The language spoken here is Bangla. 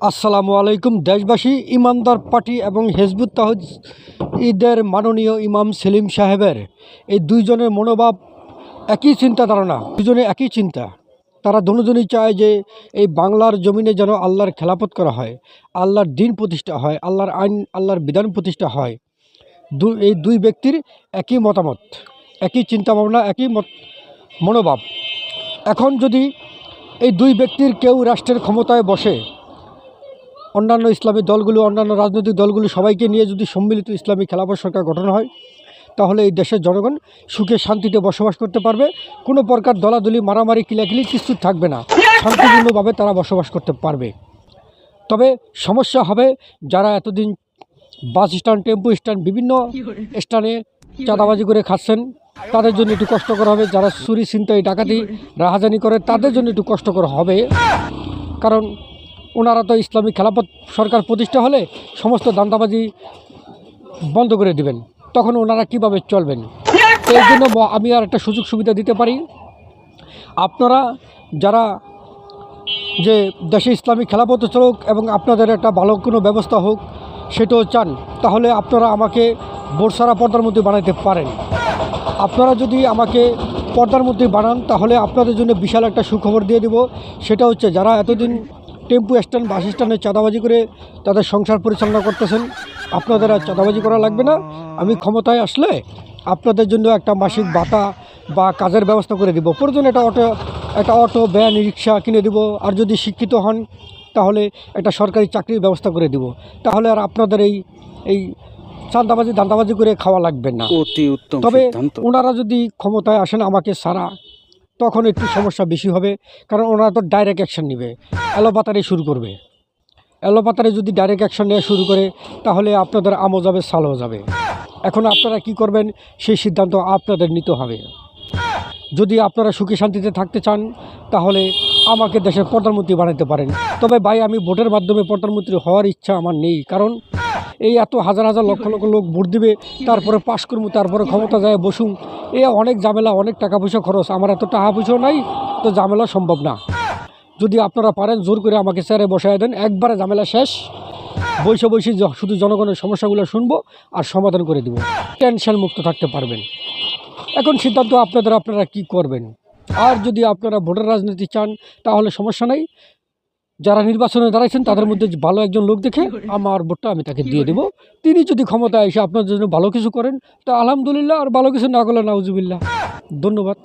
আসসালামু আলাইকুম। দেশবাসী, ইমানদার পার্টি এবং হিজবুত তাওহীদের মাননীয় ইমাম সেলিম সাহেবের এই দুইজনের মনোভাব একই চিন্তা ধারণা, দুজনে একই চিন্তা। তারা দুজনই চায় যে এই বাংলার জমিনে যেন আল্লাহর খেলাফত করা হয়, আল্লাহর দিন প্রতিষ্ঠা হয়, আল্লাহর আইন, আল্লাহর বিধান প্রতিষ্ঠা হয়। এই দুই ব্যক্তির একই মতামত, একই চিন্তাভাবনা, একই মনোভাব। এখন যদি এই দুই ব্যক্তির কেউ রাষ্ট্রের ক্ষমতায় বসে, অন্যান্য ইসলামী দলগুলো, অন্যান্য রাজনৈতিক দলগুলো সবাইকে নিয়ে যদি সম্মিলিত ইসলামী খেলাফত সরকার গঠন হয়, তাহলে এই দেশের জনগণ সুখে শান্তিতে বসবাস করতে পারবে। কোনো প্রকার দলাদলি, মারামারি, কিলাকিলি কিছু থাকবে না। শান্তিপূর্ণভাবে তারা বসবাস করতে পারবে। তবে সমস্যা হবে যারা এতদিন বাস স্ট্যান্ড, টেম্পো স্ট্যান্ড, বিভিন্ন স্থানে চাঁদাবাজি করে খাচ্ছেন, তাদের জন্য একটু কষ্টকর হবে। যারা চুরি, ছিনতাই, ডাকাতি, রাহাজানি করে, তাদের জন্য একটু কষ্টকর হবে। কারণ ওনারা তো ইসলামী খেলাফত সরকার প্রতিষ্ঠা হলে সমস্ত দান্দাবাজি বন্ধ করে দিবেন, তখন ওনারা কিভাবে চলবেন? এই জন্য আমি আর একটা সুযোগ সুবিধা দিতে পারি। আপনারা যারা যে দেশে ইসলামী খেলাফত চলুক এবং আপনাদের একটা ভালো কোনো ব্যবস্থা হোক সেটাও চান, তাহলে আপনারা আমাকে বোরসারা পর্দার মধ্যে বানাইতে পারেন। আপনারা যদি আমাকে পর্দার মধ্যে বানান, তাহলে আপনাদের জন্য বিশাল একটা সুখবর দিয়ে দেব। সেটা হচ্ছে, যারা এতদিন টেম্পো স্ট্যান্ড, বাস স্ট্যান্ডে চাঁদাবাজি করে তাদের সংসার পরিচালনা করতেছেন, আপনাদের আর চাঁদাবাজি করা লাগবে না। আমি ক্ষমতায় আসলে আপনাদের জন্য একটা মাসিক ভাতা বা কাজের ব্যবস্থা করে দিব। প্রয়োজন একটা অটো, ভ্যান, রিক্সা কিনে দিব। আর যদি শিক্ষিত হন, তাহলে একটা সরকারি চাকরির ব্যবস্থা করে দিব। তাহলে আর আপনাদের এই চাঁদাবাজি, দান্দাবাজি করে খাওয়া লাগবে না। অতি উত্তম। তবে ওনারা যদি ক্ষমতায় আসেন আমাকে ছাড়া, তখন একটু সমস্যা বেশি হবে। কারণ ওনারা তো ডাইরেক্ট অ্যাকশন নেবে, এলোপাতাড়ি শুরু করবে। এলোপাতাড়ি যদি ডাইরেক্ট অ্যাকশন নেওয়া শুরু করে, তাহলে আপনাদের আমও যাবে, সালও যাবে। এখন আপনারা কি করবেন সেই সিদ্ধান্ত আপনাদের নিতে হবে। যদি আপনারা সুখী শান্তিতে থাকতে চান, তাহলে আমাকে দেশের প্রধানমন্ত্রী বানাতে পারেন। তবে ভাই, আমি ভোটের মাধ্যমে প্রধানমন্ত্রী হওয়ার ইচ্ছা আমার নেই। কারণ এই এত হাজার হাজার লক্ষ লক্ষ লোক ভোট দিবে, তারপরে পাশ করবো, তারপরে ক্ষমতা যায় বসুন, এ অনেক ঝামেলা, অনেক টাকা পয়সা খরচ। আমার এত টাকা পয়সাও নাই, তো ঝামেলা সম্ভব না। যদি আপনারা পারেন জোর করে আমাকে চেয়ারে বসায় দেন, একবারে ঝামেলা শেষ। বসে শুধু জনগণের সমস্যাগুলো শুনবো আর সমাধান করে দিব, টেনশন মুক্ত থাকতে পারবেন। এখন সিদ্ধান্ত আপনারা কি করবেন। আর যদি আপনারা ভোটের রাজনীতি চান, তাহলে সমস্যা নাই। যারা নির্বাচনে দাঁড়াইছেন তাদের মধ্যে ভালো একজন লোক দেখে আমার ভোটটা আমি তাকে দিয়ে দেব। তিনি যদি ক্ষমতায় এসে আপনার জন্য ভালো কিছু করেন, তা আলহামদুলিল্লাহ। আর ভালো কিছু না করলে নাউজুবিল্লাহ। ধন্যবাদ।